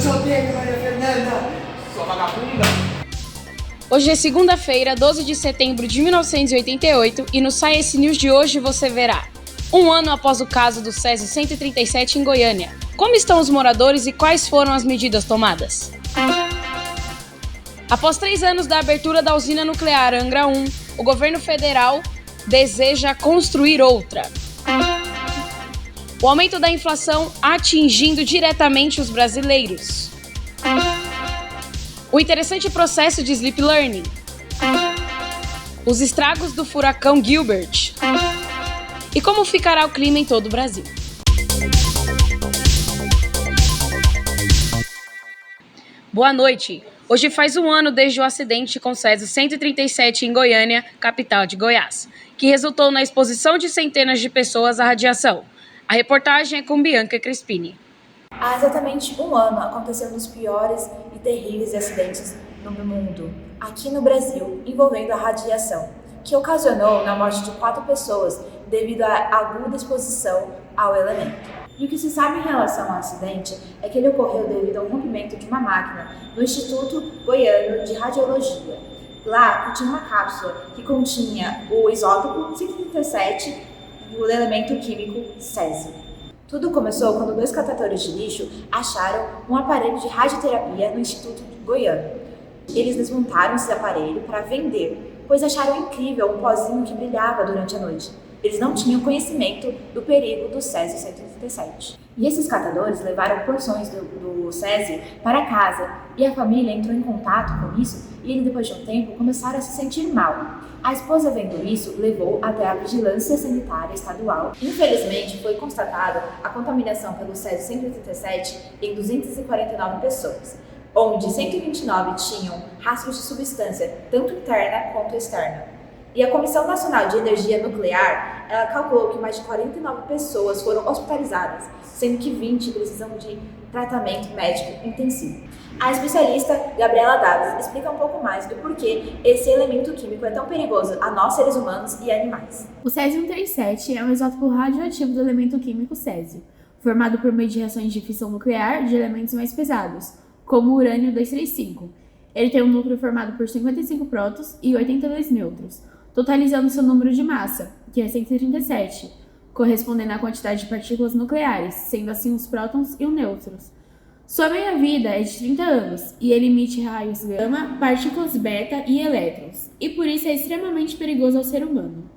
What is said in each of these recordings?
te odeio, Maria Fernanda, sua vagabunda. Hoje é segunda-feira, 12 de setembro de 1988 e no Science News de hoje você verá: um ano após o caso do Césio 137 em Goiânia, como estão os moradores e quais foram as medidas tomadas? Após 3 anos da abertura da usina nuclear Angra 1, o governo federal deseja construir outra. O aumento da inflação atingindo diretamente os brasileiros. O interessante processo de sleep learning. Os estragos do furacão Gilbert. E como ficará o clima em todo o Brasil. Boa noite! Hoje faz um ano desde o acidente com Césio 137 em Goiânia, capital de Goiás, que resultou na exposição de centenas de pessoas à radiação. A reportagem é com Bianca Crespini. Há exatamente um ano aconteceu um dos piores e terríveis acidentes no mundo, aqui no Brasil, envolvendo a radiação, que ocasionou na morte de 4 pessoas devido à aguda exposição ao elemento. E o que se sabe em relação ao acidente é que ele ocorreu devido ao rompimento de uma máquina no Instituto Goiano de Radiologia. Lá tinha uma cápsula que continha o isótopo 137 e o elemento químico césio. Tudo começou quando 2 catadores de lixo acharam um aparelho de radioterapia no Instituto Goiano. Eles desmontaram esse aparelho para vender, pois acharam incrível um pozinho que brilhava durante a noite. Eles não tinham conhecimento do perigo do Césio 137. E esses catadores levaram porções do Césio para casa e a família entrou em contato com isso e eles, depois de um tempo, começaram a se sentir mal. A esposa, vendo isso, levou até a Vigilância Sanitária Estadual. Infelizmente, foi constatada a contaminação pelo Césio 137 em 249 pessoas, onde 129 tinham rastros de substância, tanto interna quanto externa. E a Comissão Nacional de Energia Nuclear, ela calculou que mais de 49 pessoas foram hospitalizadas, sendo que 20 precisam de tratamento médico intensivo. A especialista Gabriela Davis explica um pouco mais do porquê esse elemento químico é tão perigoso a nós, seres humanos e animais. O Césio 137 é um isótopo radioativo do elemento químico césio, formado por meio de reações de fissão nuclear de elementos mais pesados, como o urânio 235. Ele tem um núcleo formado por 55 prótons e 82 nêutrons, totalizando seu número de massa, que é 137, correspondendo à quantidade de partículas nucleares, sendo assim os prótons e os nêutrons. Sua meia-vida é de 30 anos e ele emite raios gama, partículas beta e elétrons, e por isso é extremamente perigoso ao ser humano.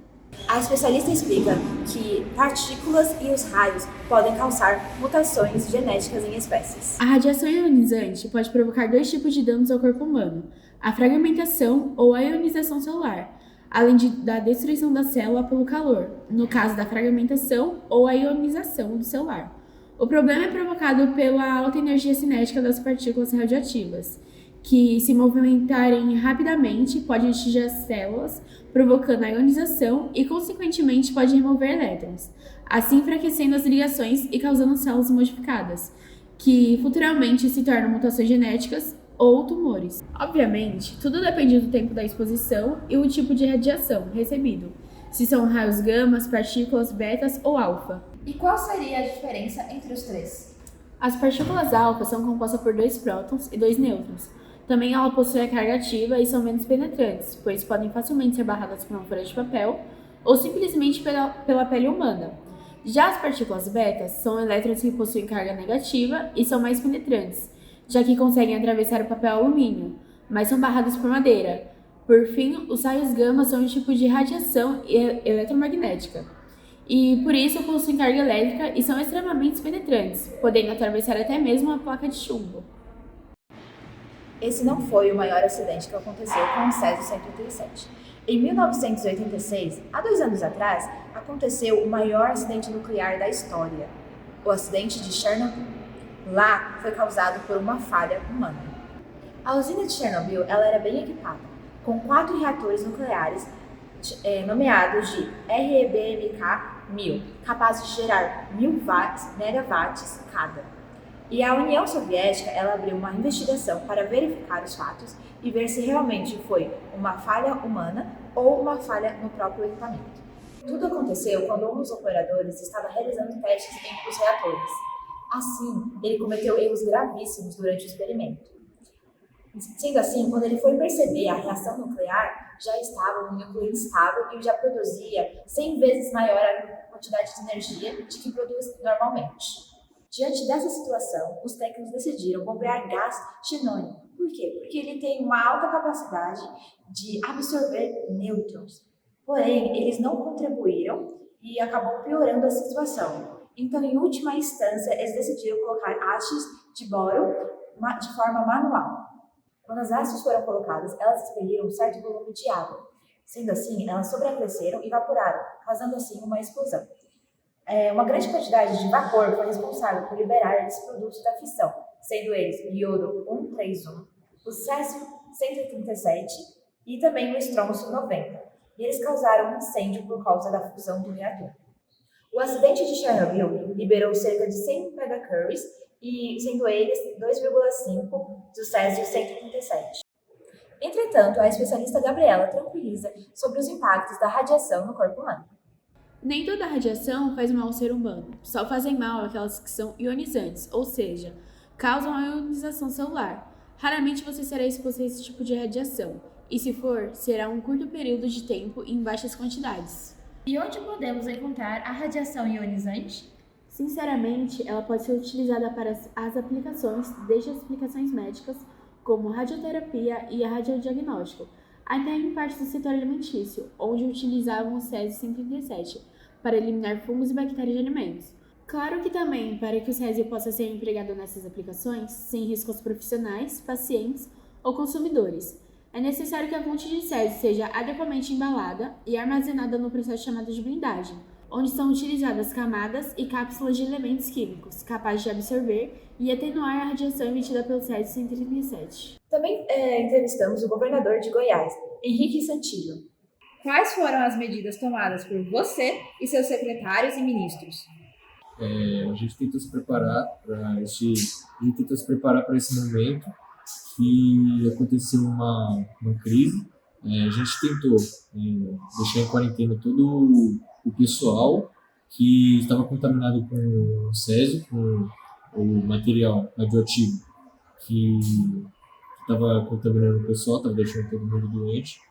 A especialista explica que partículas e os raios podem causar mutações genéticas em espécies. A radiação ionizante pode provocar 2 tipos de danos ao corpo humano: a fragmentação ou a ionização celular, além da destruição da célula pelo calor, no caso da fragmentação ou a ionização do celular. O problema é provocado pela alta energia cinética das partículas radioativas, que, se movimentarem rapidamente, podem atingir as células, provocando a ionização e, consequentemente, pode remover elétrons, assim enfraquecendo as ligações e causando células modificadas, que futuramente se tornam mutações genéticas ou tumores. Obviamente, tudo depende do tempo da exposição e o tipo de radiação recebido, se são raios gamas, partículas betas ou alfa. E qual seria a diferença entre os 3? As partículas alfa são compostas por 2 prótons e 2 nêutrons. Também ela possui a carga ativa e são menos penetrantes, pois podem facilmente ser barradas por uma folha de papel ou simplesmente pela pele humana. Já as partículas betas são elétrons que possuem carga negativa e são mais penetrantes, já que conseguem atravessar o papel alumínio, mas são barradas por madeira. Por fim, os raios gama são um tipo de radiação eletromagnética, e por isso possuem carga elétrica e são extremamente penetrantes, podendo atravessar até mesmo uma placa de chumbo. Esse não foi o maior acidente que aconteceu com o Césio 137. Em 1986, há 2 anos atrás, aconteceu o maior acidente nuclear da história, o acidente de Chernobyl. Lá foi causado por uma falha humana. A usina de Chernobyl ela era bem equipada, com 4 reatores nucleares nomeados de REBMK-1000, capazes de gerar 1000 megawatts cada. E a União Soviética ela abriu uma investigação para verificar os fatos e ver se realmente foi uma falha humana ou uma falha no próprio equipamento. Tudo aconteceu quando um dos operadores estava realizando testes entre os reatores. Assim, ele cometeu erros gravíssimos durante o experimento. Sendo assim, quando ele foi perceber a reação nuclear, já estava um núcleo instável e já produzia 100 vezes maior a quantidade de energia de que produz normalmente. Diante dessa situação, os técnicos decidiram bombear gás xenônio. Por quê? Porque ele tem uma alta capacidade de absorver nêutrons. Porém, eles não contribuíram e acabou piorando a situação. Então, em última instância, eles decidiram colocar hastes de boro de forma manual. Quando as hastes foram colocadas, elas expeliram um certo volume de água. Sendo assim, elas sobreaqueceram e evaporaram, causando assim uma explosão. Uma grande quantidade de vapor foi responsável por liberar esses produtos da fissão, sendo eles o iodo 131, o césio 137 e também o estrôncio 90. E eles causaram um incêndio por causa da fusão do reator. O acidente de Chernobyl liberou cerca de 100 megacuries, e sendo eles 2,5 do césio 137. Entretanto, a especialista Gabriela tranquiliza sobre os impactos da radiação no corpo humano. Nem toda radiação faz mal ao ser humano, só fazem mal aquelas que são ionizantes, ou seja, causam a ionização celular. Raramente você será exposto a esse tipo de radiação, e se for, será um curto período de tempo e em baixas quantidades. E onde podemos encontrar a radiação ionizante? Sinceramente, ela pode ser utilizada para as aplicações, desde as aplicações médicas, como radioterapia e radiodiagnóstico, até em partes do setor alimentício, onde utilizavam o césio 137 para eliminar fungos e bactérias de alimentos. Claro que também, para que o césio possa ser empregado nessas aplicações, sem risco aos profissionais, pacientes ou consumidores, é necessário que a fonte de césio seja adequadamente embalada e armazenada no processo chamado de blindagem, onde são utilizadas camadas e cápsulas de elementos químicos capazes de absorver e atenuar a radiação emitida pelo césio 137. Também entrevistamos o governador de Goiás, Henrique Santillo. Quais foram as medidas tomadas por você e seus secretários e ministros? A gente tentou se preparar para esse momento que aconteceu uma crise. A gente tentou deixar em quarentena todo o pessoal que estava contaminado com o césio, com o material radioativo que estava contaminando o pessoal, estava deixando todo mundo doente,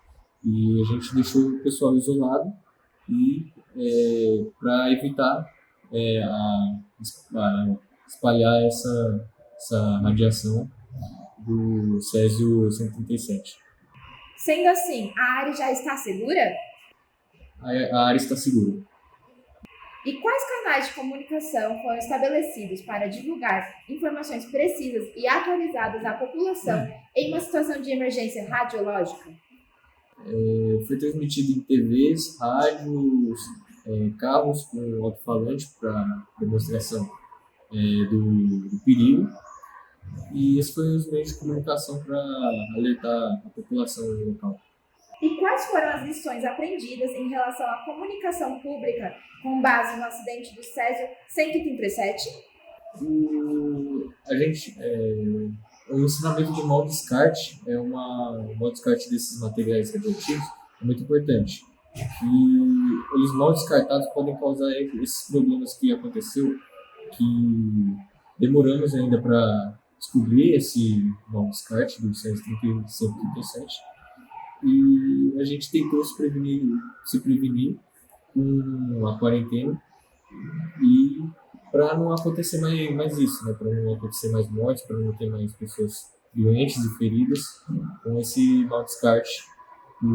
e a gente deixou o pessoal isolado e para evitar espalhar essa radiação do césio 137. Sendo assim, a área já está segura? A área está segura. E quais canais de comunicação foram estabelecidos para divulgar informações precisas e atualizadas à população em uma situação de emergência radiológica? Foi transmitido em TVs, rádios, carros com alto-falante para demonstração do perigo. E esses foram os meios de comunicação para alertar a população local. E quais foram as lições aprendidas em relação à comunicação pública com base no acidente do césio 137? O ensinamento de mau descarte o mau descarte desses materiais radioativos é muito importante. E eles mal descartados podem causar esses problemas que aconteceu, que demoramos ainda para descobrir esse mau descarte do césio 137. E a gente tentou se prevenir com a quarentena e para não acontecer mais isso, né? Para não acontecer mais mortes, para não ter mais pessoas doentes e feridas com esse mau descarte de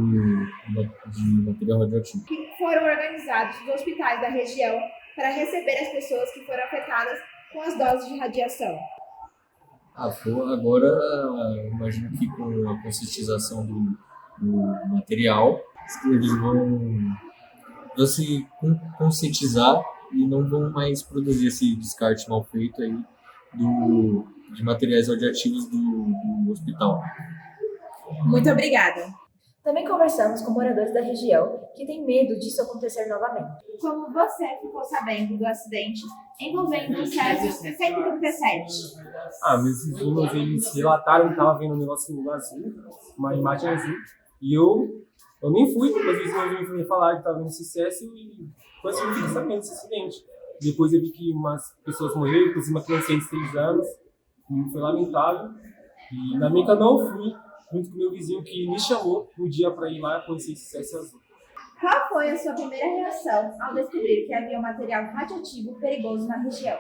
material radioativo. Que foram organizados os hospitais da região para receber as pessoas que foram afetadas com as doses de radiação? Agora, imagino que com a conscientização do material, eles vão se conscientizar e não vão mais produzir esse descarte mal feito aí de materiais radioativos do hospital. Muito obrigada. Também conversamos com moradores da região que têm medo disso acontecer novamente. Como você ficou sabendo do acidente envolvendo o césio 137? Meus vizinhos, eles relataram que estava vendo um negocinho azul, uma imagem azul, e eu nem fui, meus vizinhos me falaram que estava vendo esse césio e foi assim que eu fiquei sabendo desse acidente. Depois eu vi que umas pessoas morreram, inclusive uma criancinha de 6 anos. E foi lamentável. E ainda bem que eu não fui, junto com o meu vizinho que me chamou no dia para ir lá conhecer esse CS azul. Qual foi a sua primeira reação ao descobrir que havia um material radioativo perigoso na região?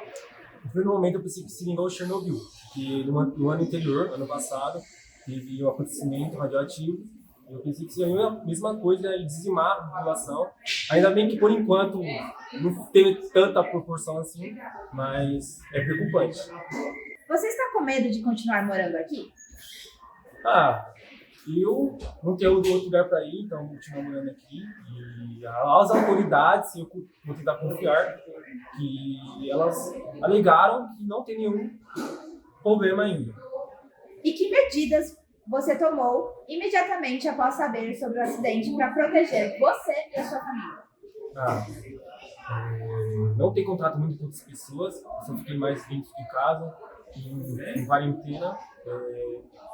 No primeiro momento eu pensei que seria igual Chernobyl, que no ano anterior, ano passado, teve um acontecimento radioativo. Eu pensei que seria a mesma coisa e dizimar a população. Ainda bem que por enquanto não teve tanta proporção assim, mas é preocupante. Você está com medo de continuar morando aqui? Eu não tenho outro lugar para ir, então continuo morando aqui. E as autoridades, eu vou tentar confiar, que elas alegaram que não tem nenhum problema ainda. E que medidas você tomou imediatamente após saber sobre o acidente para proteger você e a sua família? Não ter contato muito com outras pessoas, só fiquei mais dentro de casa, em quarentena,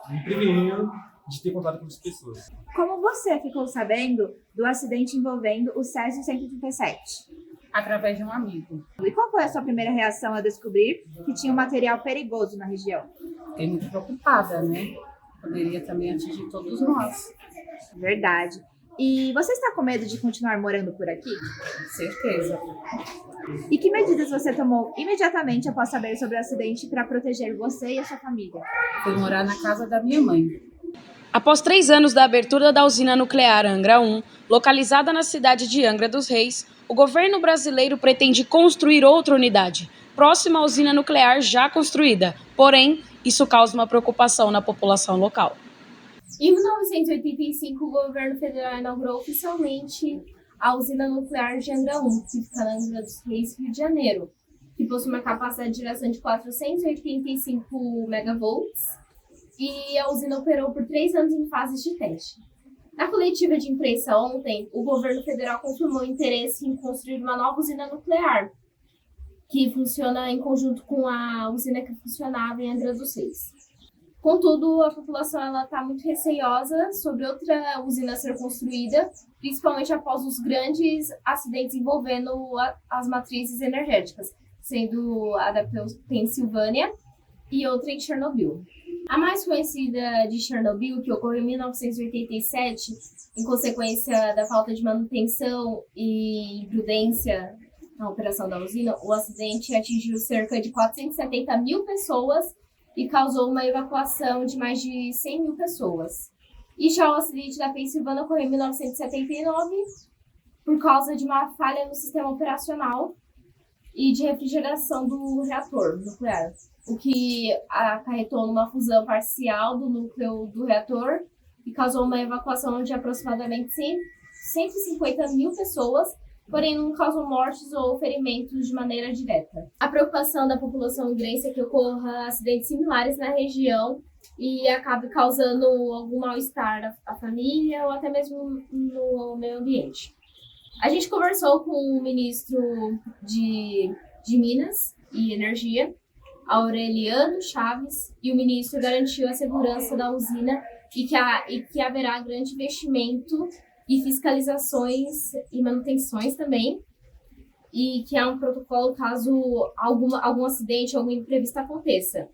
me prevenindo de ter contato com outras pessoas. Como você ficou sabendo do acidente envolvendo o Césio 137? Através de um amigo. E qual foi a sua primeira reação ao descobrir que tinha um material perigoso na região? Fiquei muito preocupada, né? Poderia também atingir todos nós. Verdade. E você está com medo de continuar morando por aqui? Certeza. E que medidas você tomou imediatamente após saber sobre o acidente para proteger você e a sua família? Fui morar na casa da minha mãe. Após 3 anos da abertura da usina nuclear Angra 1, localizada na cidade de Angra dos Reis, o governo brasileiro pretende construir outra unidade, próxima à usina nuclear já construída. Porém, isso causa uma preocupação na população local. Em 1985, o governo federal inaugurou oficialmente a usina nuclear de Angra 1, que fica na Angra dos Reis, Rio de Janeiro, que possui uma capacidade de geração de 485 megavolts, e a usina operou por 3 anos em fases de teste. Na coletiva de imprensa ontem, o governo federal confirmou interesse em construir uma nova usina nuclear, que funciona em conjunto com a usina que funcionava em Angra dos Reis. Contudo, a população está muito receiosa sobre outra usina ser construída, principalmente após os grandes acidentes envolvendo as matrizes energéticas, sendo a da Pensilvânia e outra em Chernobyl. A mais conhecida de Chernobyl, que ocorreu em 1987, em consequência da falta de manutenção e imprudência na operação da usina, o acidente atingiu cerca de 470 mil pessoas e causou uma evacuação de mais de 100 mil pessoas. E já o acidente da Pensilvânia ocorreu em 1979 por causa de uma falha no sistema operacional e de refrigeração do reator nuclear, o que acarretou numa fusão parcial do núcleo do reator e causou uma evacuação de aproximadamente 150 mil pessoas, porém não causou mortes ou ferimentos de maneira direta. A preocupação da população grense é que ocorra acidentes similares na região e acabe causando algum mal-estar à família ou até mesmo no meio ambiente. A gente conversou com o ministro de Minas e Energia, Aureliano Chaves, e o ministro garantiu a segurança da usina e que haverá grande investimento e fiscalizações e manutenções também, e que há um protocolo caso algum acidente ou algum imprevisto aconteça.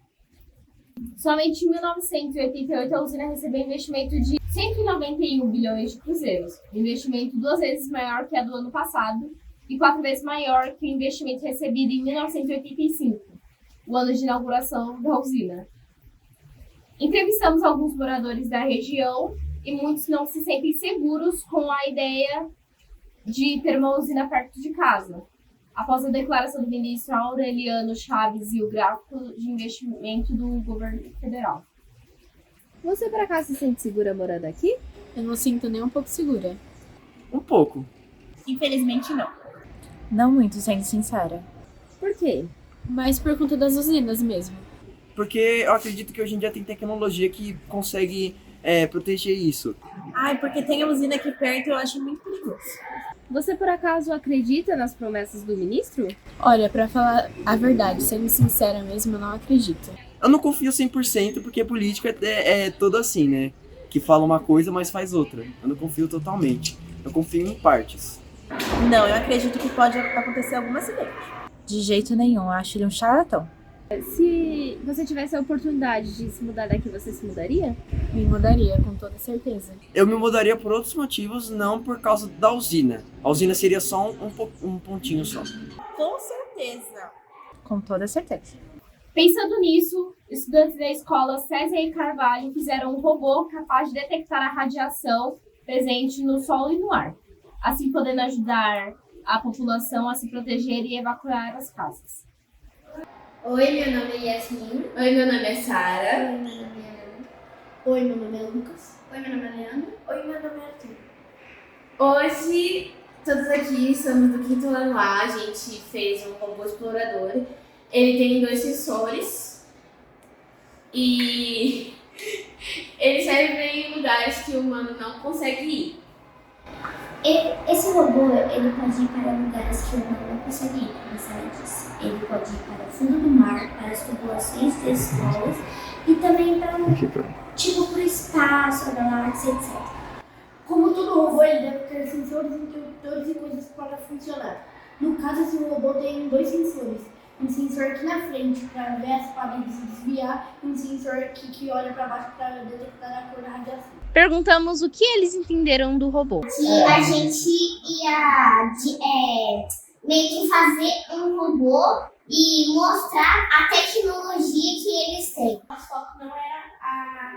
Somente em 1988 a usina recebeu investimento de 191 bilhões de cruzeiros, investimento 2 vezes maior que a do ano passado e 4 vezes maior que o investimento recebido em 1985, o ano de inauguração da usina. Entrevistamos alguns moradores da região e muitos não se sentem seguros com a ideia de ter uma usina perto de casa, após a declaração do ministro Aureliano Chaves e o gráfico de investimento do governo federal. Você por acaso se sente segura morando aqui? Eu não sinto nem um pouco segura. Um pouco. Infelizmente não. Não muito, sendo sincera. Por quê? Mas por conta das usinas mesmo. Porque eu acredito que hoje em dia tem tecnologia que consegue proteger isso. Porque tem a usina aqui perto e eu acho muito perigoso. Você por acaso acredita nas promessas do ministro? Olha, pra falar a verdade, sendo sincera mesmo, eu não acredito. Eu não confio 100% porque política é todo assim, né? Que fala uma coisa, mas faz outra. Eu não confio totalmente. Eu confio em partes. Não, eu acredito que pode acontecer algum acidente. De jeito nenhum, eu acho ele um charlatão. Se você tivesse a oportunidade de se mudar daqui, você se mudaria? Me mudaria, com toda certeza. Eu me mudaria por outros motivos, não por causa da usina. A usina seria só um pontinho só. Com certeza. Com toda certeza. Pensando nisso, estudantes da escola César e Carvalho fizeram um robô capaz de detectar a radiação presente no solo e no ar, assim podendo ajudar a população a se proteger e evacuar as casas. Oi, meu nome é Yasmin. Oi, meu nome é Sara. Oi, meu nome é Ana. Oi, meu nome é Lucas. Oi, meu nome é Leandro. Oi, meu nome é Arthur. Hoje, todos aqui somos do 5º ano A. A gente fez um robô explorador. Ele tem 2 sensores e ele serve em lugares que o humano não consegue ir. Esse robô, ele pode ir para lugares que o humano não consegue ir, como a Sara disse. Ele pode ir para o fundo do mar, para as tubulações das escolas e também para o espaço, a galáxia, etc. Como todo robô, ele deve ter sensores, interruptores e coisas para funcionar. No caso, esse robô tem 2 sensores. Um sensor aqui na frente para ver as paredes se desviar e um sensor aqui que olha para baixo para detectar a cor da radiação. Perguntamos o que eles entenderam do robô. Que a gente ia meio que fazer um robô e mostrar a tecnologia que eles têm. O foco não era a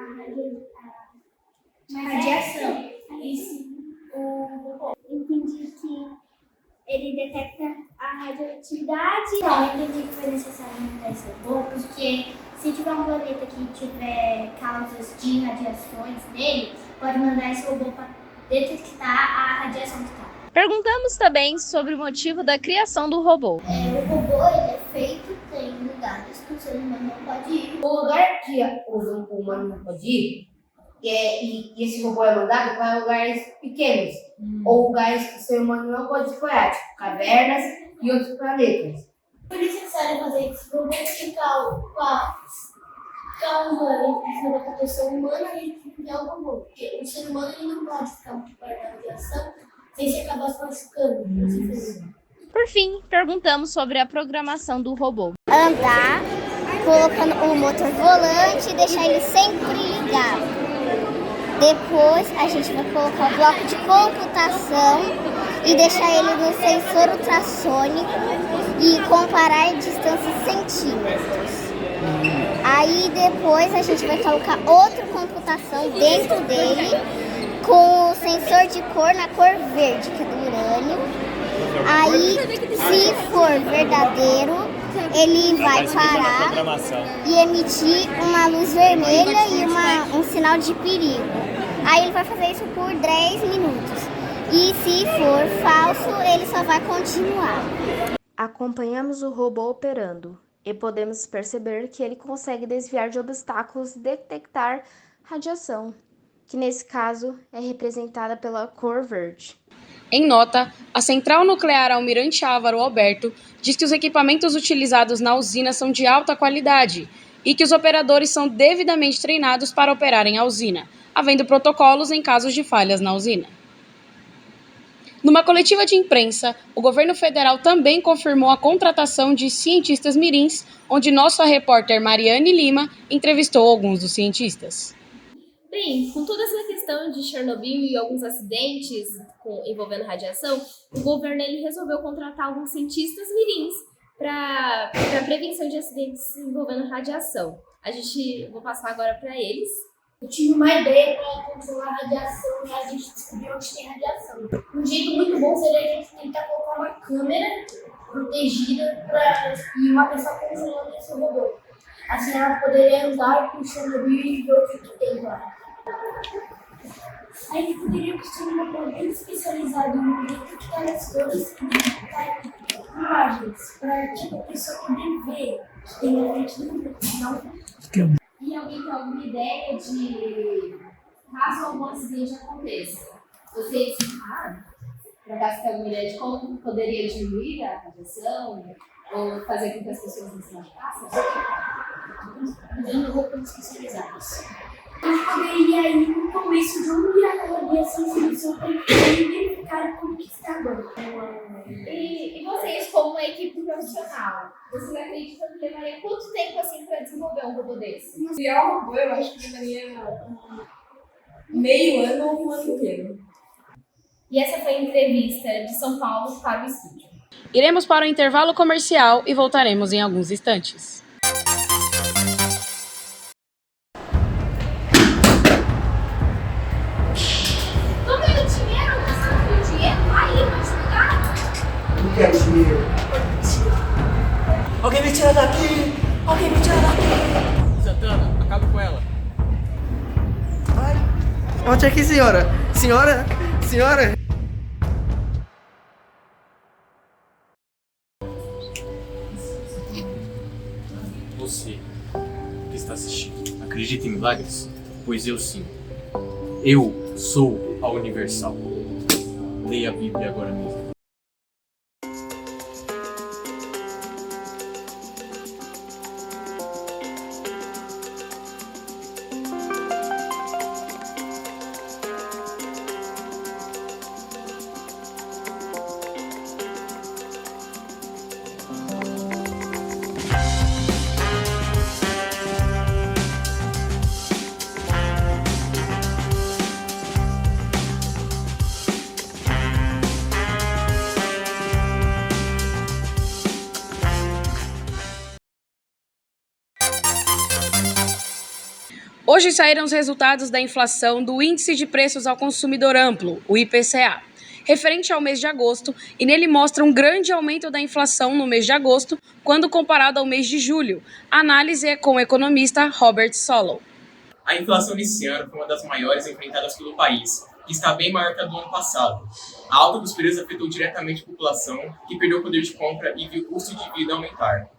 radiação, e sim o robô. Entendi que ele detecta a radioatividade. Não, eu entendi que foi necessário montar esse robô, porque se tiver um planeta que tiver causas de radiações nele, pode mandar esse robô para detectar a radiação que está. Perguntamos também sobre o motivo da criação do robô. O robô ele é feito em lugares que o ser humano não pode ir. O lugar que o humano não pode ir, e esse robô é mandado para lugares pequenos, ou lugares que o ser humano não pode explorar, tipo cavernas e outros planetas. Foi necessário fazer esse robô ficar humano, precisa da proteção humana e criar o robô. Porque o ser humano ele não pode ficar muito perto da radiação sem se acabar se machucando. Por fim, perguntamos sobre a programação do robô. Andar, colocando o motor volante e deixar ele sempre ligado. Depois a gente vai colocar o bloco de computação e deixar ele no sensor ultrassônico e comparar distâncias centímetros. Aí depois a gente vai colocar outra computação dentro dele com o sensor de cor na cor verde, que é do urânio. Aí, se for verdadeiro, ele vai parar e emitir uma luz vermelha e um sinal de perigo. Aí ele vai fazer isso por 10 minutos. E se for falso, ele só vai continuar. Acompanhamos o robô operando e podemos perceber que ele consegue desviar de obstáculos e detectar radiação, que nesse caso é representada pela cor verde. Em nota, a Central Nuclear Almirante Álvaro Alberto diz que os equipamentos utilizados na usina são de alta qualidade e que os operadores são devidamente treinados para operarem a usina, havendo protocolos em casos de falhas na usina. Numa coletiva de imprensa, o governo federal também confirmou a contratação de cientistas mirins, onde nossa repórter Mariane Lima entrevistou alguns dos cientistas. Bem, com toda essa questão de Chernobyl e alguns acidentes envolvendo radiação, o governo ele resolveu contratar alguns cientistas mirins para prevenção de acidentes envolvendo radiação. Vou passar agora para eles. Eu tive uma ideia para controlar a radiação e a gente descobriu onde tem radiação. Um jeito muito bom seria a gente tentar colocar uma câmera protegida e uma pessoa controlando esse robô. Assim ela poderia usar o Chernobyl e ver o que tem lá. A gente poderia construir um robô bem especializado em detectar as cores e detectar imagens, para a pessoa poder ver que tem na frente do robô. E alguém tem alguma ideia de caso algum acidente aconteça? Vocês, para você ter alguma ideia de como poderia diminuir a radiação ou fazer com que as pessoas não se machucassem? Usando roupas especializadas. A gente poderia ir no começo de um dia assim, se o e verificar como que está agora. E vocês, como uma equipe profissional, vocês acreditam que levaria quanto tempo assim para desenvolver um robô desse? Criar um robô, eu acho que levaria meio ano ou um ano inteiro. E essa foi a entrevista de São Paulo para o estúdio. Iremos para o intervalo comercial e voltaremos em alguns instantes. Tô vendo dinheiro? Você não viu dinheiro? Aí, vai te pegar. Não quero dinheiro. Alguém me tira daqui! Alguém me tira daqui! Santana, acaba com ela. Ai. Onde é que, senhora? Senhora? Senhora? Você que está assistindo, acredita em milagres? Pois eu sim. Eu sou a Universal. Leia a Bíblia agora mesmo. Hoje saíram os resultados da inflação do Índice de Preços ao Consumidor Amplo, o IPCA, referente ao mês de agosto, e nele mostra um grande aumento da inflação no mês de agosto, quando comparado ao mês de julho. A análise é com o economista Robert Solow. A inflação nesse ano foi uma das maiores enfrentadas pelo país, que está bem maior que a do ano passado. A alta dos preços afetou diretamente a população, que perdeu o poder de compra e viu o custo de vida aumentar.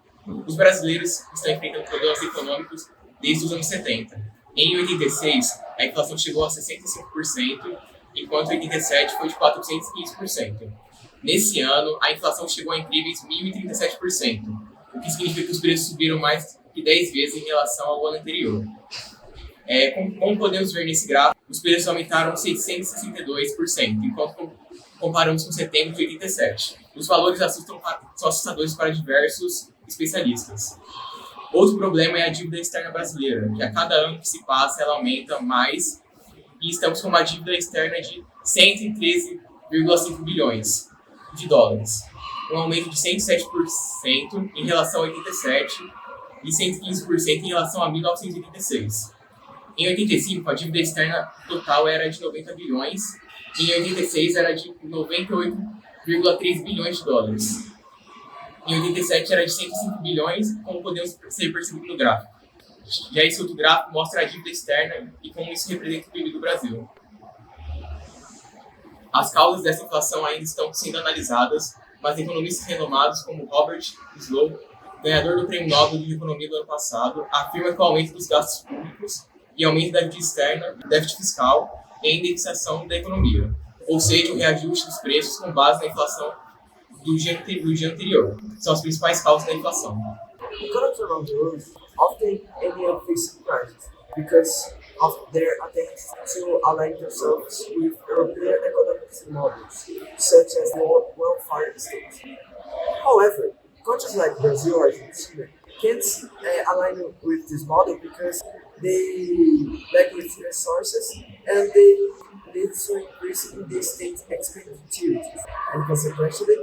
Os brasileiros estão enfrentando problemas econômicos desde os anos 70. Em 86, a inflação chegou a 65%, enquanto em 87 foi de 415%. Nesse ano, a inflação chegou a incríveis 1.037%, o que significa que os preços subiram mais que 10 vezes em relação ao ano anterior. Como podemos ver nesse gráfico, os preços aumentaram 662%, enquanto comparamos com setembro de 87. Os valores são assustadores para diversos especialistas. Outro problema é a dívida externa brasileira, que a cada ano que se passa ela aumenta mais, e estamos com uma dívida externa de 113,5 bilhões de dólares, um aumento de 107% em relação a 87 e 115% em relação a 1986. Em 85, a dívida externa total era de 90 bilhões, e em 86 era de 98,3 bilhões de dólares. Em 87 era de 105 bilhões, como podemos ser percebido no gráfico. Já esse outro gráfico mostra a dívida externa e como isso representa o PIB do Brasil. As causas dessa inflação ainda estão sendo analisadas, mas economistas renomados como Robert Solow, ganhador do Prêmio Nobel de Economia do ano passado, afirma que o aumento dos gastos públicos e aumento da dívida externa, déficit fiscal e a indexação da economia, ou seja, o reajuste dos preços com base na inflação do dia anterior. São as principais causas da inflação. Economies around the world often end up facing crises because of their attempts to align themselves with European economic models, such as the welfare state. However, countries like Brazil or Argentina can't align with this model because they lack with resources and they lead to increase in the state expenditures and consequently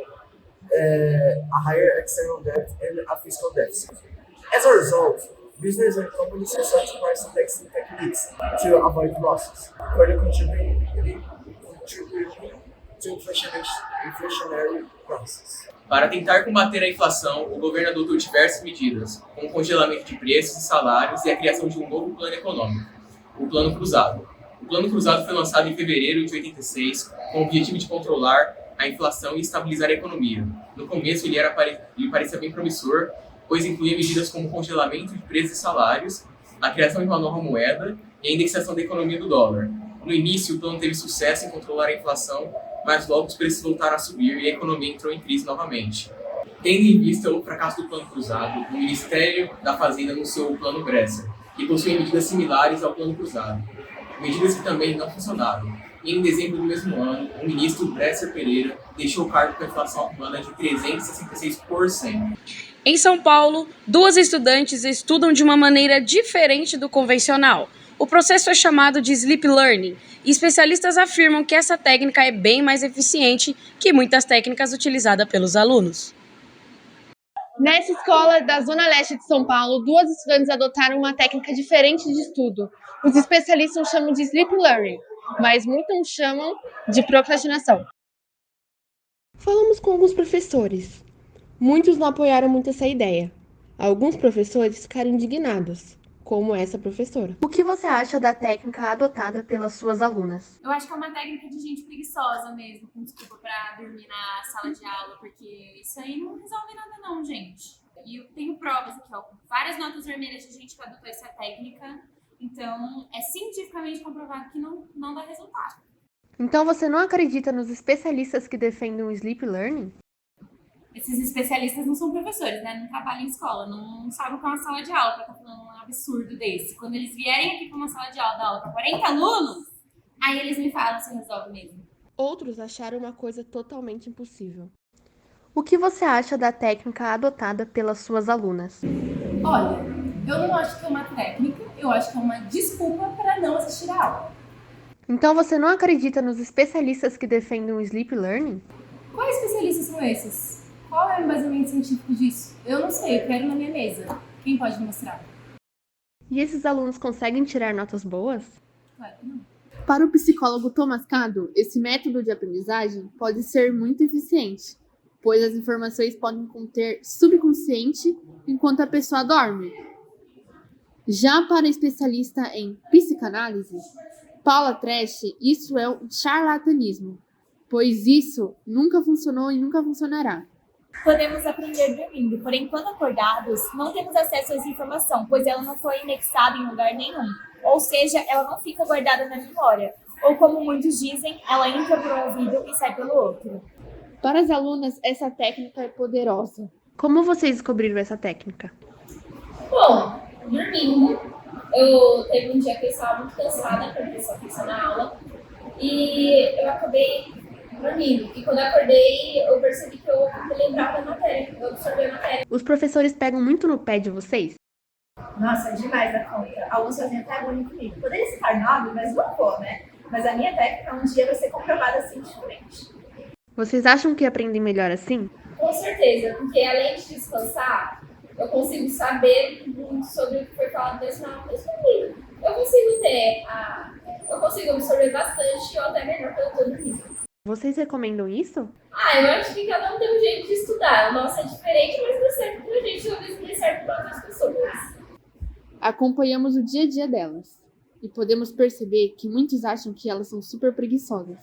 a higher external debt and a fiscal deficit. As a result, business and companies resort to price indexing techniques to avoid losses, further contributing to inflationary process. Para tentar combater a inflação, o governo adotou diversas medidas, como o congelamento de preços e salários e a criação de um novo plano econômico, o Plano Cruzado. O Plano Cruzado foi lançado em fevereiro de 86 com o objetivo de controlar a inflação e estabilizar a economia. No começo, ele parecia bem promissor, pois incluía medidas como o congelamento de preços e salários, a criação de uma nova moeda e a indexação da economia do dólar. No início, o plano teve sucesso em controlar a inflação, mas logo os preços voltaram a subir e a economia entrou em crise novamente. Tendo em vista o fracasso do Plano Cruzado, o Ministério da Fazenda anunciou o Plano Bresser, e possuem medidas similares ao plano cruzado, medidas que também não funcionaram. E em dezembro do mesmo ano, o ministro Bresser Pereira deixou o cargo com a inflação acumulada de 366%. Em São Paulo, 2 estudantes estudam de uma maneira diferente do convencional. O processo é chamado de Sleep Learning, e especialistas afirmam que essa técnica é bem mais eficiente que muitas técnicas utilizadas pelos alunos. Nessa escola da Zona Leste de São Paulo, 2 estudantes adotaram uma técnica diferente de estudo. Os especialistas chamam de Sleep Learning, mas muitos chamam de procrastinação. Falamos com alguns professores. Muitos não apoiaram muito essa ideia. Alguns professores ficaram indignados, como essa professora. O que você acha da técnica adotada pelas suas alunas? Eu acho que é uma técnica de gente preguiçosa mesmo, com desculpa pra dormir na sala de aula, porque isso aí não resolve nada não, gente. E eu tenho provas aqui, ó, com várias notas vermelhas de gente que adotou essa técnica, então é cientificamente comprovado que não dá resultado. Então você não acredita nos especialistas que defendem o Sleep Learning? Esses especialistas não são professores, né? Não trabalham em escola, não sabem o que é uma sala de aula pra estar falando um absurdo desse. Quando eles vierem aqui pra uma sala de aula, dar aula pra 40 alunos, aí eles me falam se resolve mesmo. Outros acharam uma coisa totalmente impossível. O que você acha da técnica adotada pelas suas alunas? Olha, eu não acho que é uma técnica, eu acho que é uma desculpa para não assistir a aula. Então você não acredita nos especialistas que defendem o Sleep Learning? Quais especialistas são esses? Qual é o embasamento científico disso? Eu não sei, eu quero na minha mesa. Quem pode me mostrar? E esses alunos conseguem tirar notas boas? Claro que não. Para o psicólogo Thomas Cado, esse método de aprendizagem pode ser muito eficiente, pois as informações podem conter subconsciente enquanto a pessoa dorme. Já para a especialista em psicanálise, Paula Trash, isso é um charlatanismo, pois isso nunca funcionou e nunca funcionará. Podemos aprender dormindo, porém, quando acordados, não temos acesso a essa informação, pois ela não foi indexada em lugar nenhum. Ou seja, ela não fica guardada na memória. Ou, como muitos dizem, ela entra por um ouvido e sai pelo outro. Para as alunas, essa técnica é poderosa. Como vocês descobriram essa técnica? Bom, dormindo. Eu teve um dia que eu estava muito cansada para prestar atenção na aula e eu acabei dormindo. E quando eu acordei, eu percebi que eu me lembrava da matéria, eu absorvi a matéria. Os professores pegam muito no pé de vocês? Nossa, é demais da conta. Alguns fazem até bullying comigo. Poderia citar nome, mas não vou, né? Mas a minha técnica um dia vai ser comprovada assim de frente. Vocês acham que aprendem melhor assim? Com certeza, porque além de descansar, eu consigo saber muito sobre o que foi falado nesse aula. Eu consigo absorver bastante ou até melhor que eu estou dormindo. Vocês recomendam isso? Eu acho que cada um tem um jeito de estudar. O nosso é diferente, mas deu certo pra gente, talvez dê certo para outras pessoas. Acompanhamos o dia a dia delas e podemos perceber que muitos acham que elas são super preguiçosas,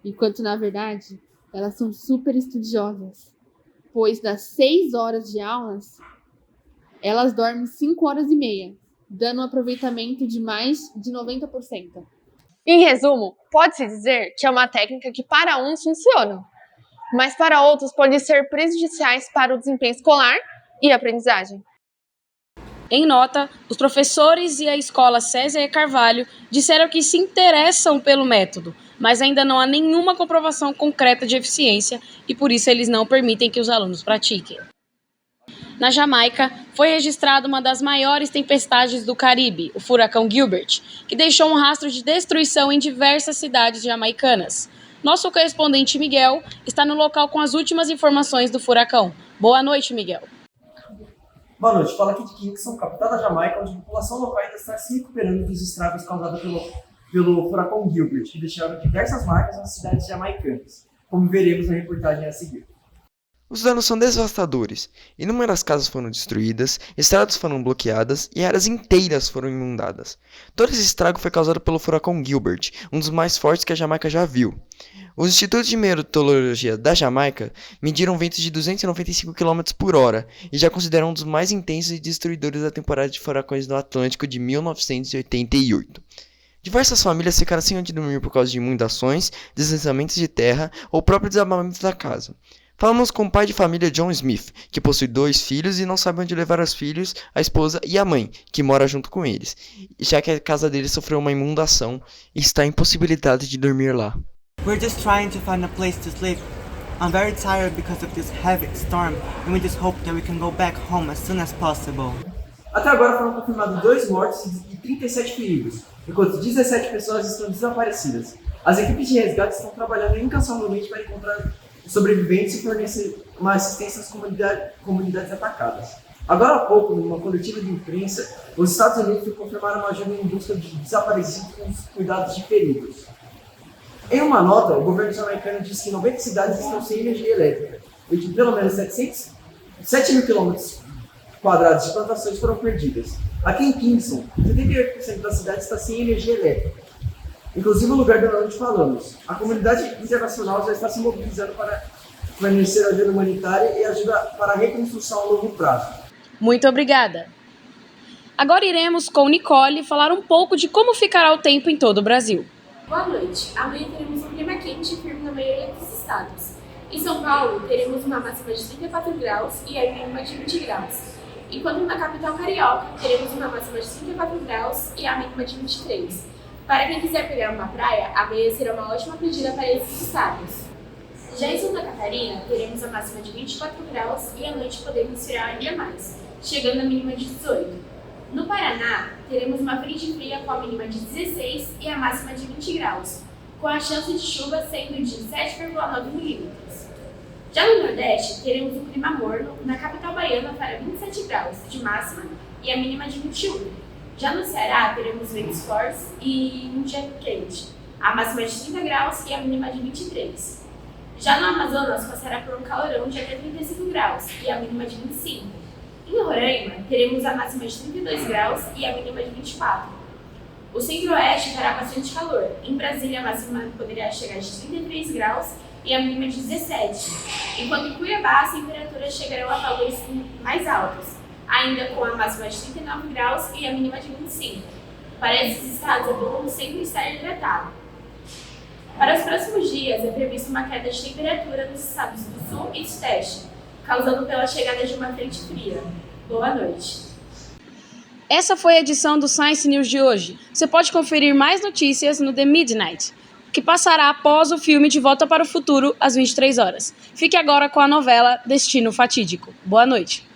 enquanto na verdade elas são super estudiosas, pois das 6 horas de aulas, elas dormem 5 horas e meia, dando um aproveitamento de mais de 90%. Em resumo, pode-se dizer que é uma técnica que para uns funciona, mas para outros pode ser prejudiciais para o desempenho escolar e a aprendizagem. Em nota, os professores e a escola César E. Carvalho disseram que se interessam pelo método, mas ainda não há nenhuma comprovação concreta de eficiência e por isso eles não permitem que os alunos pratiquem. Na Jamaica, foi registrada uma das maiores tempestades do Caribe, o furacão Gilbert, que deixou um rastro de destruição em diversas cidades jamaicanas. Nosso correspondente Miguel está no local com as últimas informações do furacão. Boa noite, Miguel. Boa noite, fala aqui de Kingston, capital da Jamaica, onde a população local ainda está se recuperando dos estragos causados pelo furacão Gilbert, que deixaram diversas marcas nas cidades jamaicanas, como veremos na reportagem a seguir. Os danos são devastadores. Inúmeras casas foram destruídas, estradas foram bloqueadas e áreas inteiras foram inundadas. Todo esse estrago foi causado pelo furacão Gilbert, um dos mais fortes que a Jamaica já viu. Os institutos de meteorologia da Jamaica mediram ventos de 295 km por hora e já consideram um dos mais intensos e destruidores da temporada de furacões no Atlântico de 1988. Diversas famílias ficaram sem onde dormir por causa de inundações, deslizamentos de terra ou próprio desabamento da casa. Falamos com o pai de família John Smith, que possui 2 filhos e não sabe onde levar os filhos, a esposa e a mãe, que mora junto com eles, já que a casa dele sofreu uma inundação e está impossibilitada de dormir lá. We're just trying to find a place to sleep. I'm very tired because of this heavy storm, and we just hope that we can go back home as soon as possible. Até agora foram confirmados 2 mortos e 37 feridos, enquanto 17 pessoas estão desaparecidas. As equipes de resgate estão trabalhando incansavelmente para encontrar sobreviventes e fornecer uma assistência às comunidades atacadas. Agora há pouco, numa coletiva de imprensa, os Estados Unidos confirmaram uma ajuda em busca de desaparecidos com os cuidados de feridos. Em uma nota, o governo jamaicano disse que 90 cidades estão sem energia elétrica e que pelo menos 7 mil quilômetros quadrados de plantações foram perdidas. Aqui em Kingston, 78% da cidade está sem energia elétrica, inclusive o lugar de onde falamos. A comunidade internacional já está se mobilizando para fornecer ajuda humanitária e ajuda para a reconstrução a longo prazo. Muito obrigada. Agora iremos com Nicole falar um pouco de como ficará o tempo em todo o Brasil. Boa noite. Amanhã teremos um clima quente e firme na maioria dos estados. Em São Paulo, teremos uma máxima de 34 graus e a mínima de 20 graus. Enquanto na capital carioca, teremos uma máxima de 34 graus e a mínima de 23. Para quem quiser pegar uma praia, amanhã será uma ótima pedida para esses estados. Já em Santa Catarina, teremos a máxima de 24 graus e à noite podemos esfriar ainda mais, chegando à mínima de 18. No Paraná, teremos uma frente fria com a mínima de 16 e a máxima de 20 graus, com a chance de chuva sendo de 7,9 milímetros. Já no Nordeste, teremos um clima morno na capital baiana para 27 graus de máxima e a mínima de 21. Já no Ceará, teremos ventos fortes e um dia quente, a máxima de 30 graus e a mínima de 23. Já no Amazonas, passará por um calorão de até 35 graus e a mínima de 25. Em Roraima, teremos a máxima de 32 graus e a mínima de 24. O Centro-Oeste terá bastante calor. Em Brasília, a máxima poderia chegar de 33 graus e a mínima de 17. Enquanto em Cuiabá, as temperaturas chegarão a valores mais altos, ainda com a máxima de 39 graus e a mínima de 25. Para esses estados, é bom sempre estar hidratado. Para os próximos dias, é prevista uma queda de temperatura nos estados do Sul e Sudeste, causando pela chegada de uma frente fria. Boa noite. Essa foi a edição do Science News de hoje. Você pode conferir mais notícias no The Midnight, que passará após o filme De Volta para o Futuro, às 23 horas. Fique agora com a novela Destino Fatídico. Boa noite.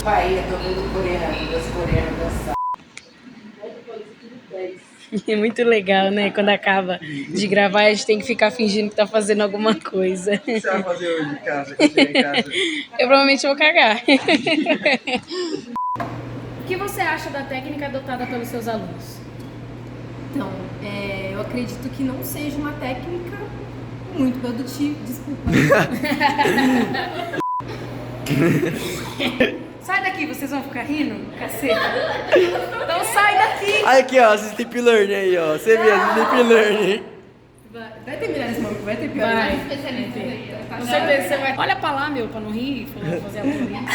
Bahia, todo mundo coreano, das coreanas dançar. É muito legal, né? Quando acaba de gravar, a gente tem que ficar fingindo que tá fazendo alguma coisa. O que você vai fazer hoje em casa? Quando chegar em casa? Eu provavelmente vou cagar. O que você acha da técnica adotada pelos seus alunos? Então, eu acredito que não seja uma técnica muito produtiva. Desculpa. Sai daqui, vocês vão ficar rindo? Caceta. Então sai daqui. Aí aqui, ó, Sleep Learning aí, ó. Você vê, Sleep Learning. Vai terminar esse momento, vai ter pior. Vai. Especialista aí. Com certeza você vai. Olha pra lá, meu, pra não rir, fazer a rir.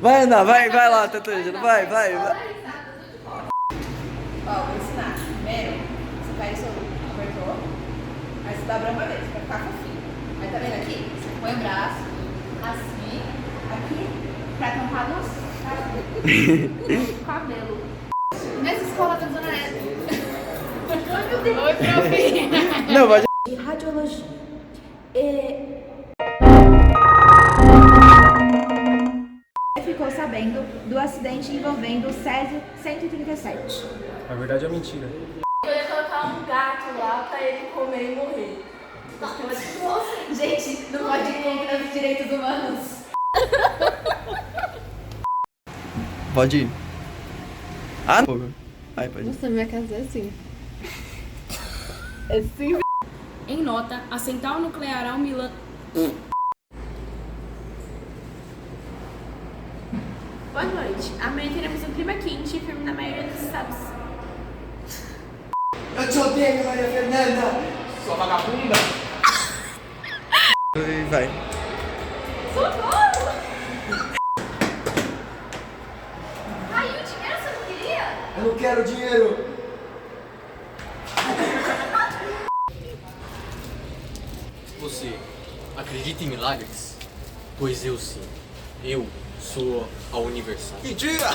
Vai andar, vai lá, Tatuína, vai. Ó, vou ensinar. Primeiro, você pega o seu abertor, aí você dobra uma vez, pra ficar fofinho. Aí tá vendo aqui? Você põe o braço, assim, aqui, pra tampar no cabelo. Nessa escola da Zona Leste. Ai, meu Deus. Oi, prof. Não, vai. Radiologia. Ficou sabendo do acidente envolvendo o Césio 137. Na verdade é mentira. Eu ia colocar um gato lá pra ele comer e morrer. Gente, não pode ir contra os direitos humanos. Pode ir. Ah, não. Ai, pode ir. Nossa, minha casa é assim. É sim. Em nota, a central nuclear Almila... Boa noite. Amanhã teremos um clima quente e firme na maioria dos estados. Eu te odeio, Maria Fernanda! Sua vagabunda! E vai. Socorro! Aí, o dinheiro você não queria? Eu não quero dinheiro! Você acredita em milagres? Pois eu sim. Eu sou a Universal. Mentira!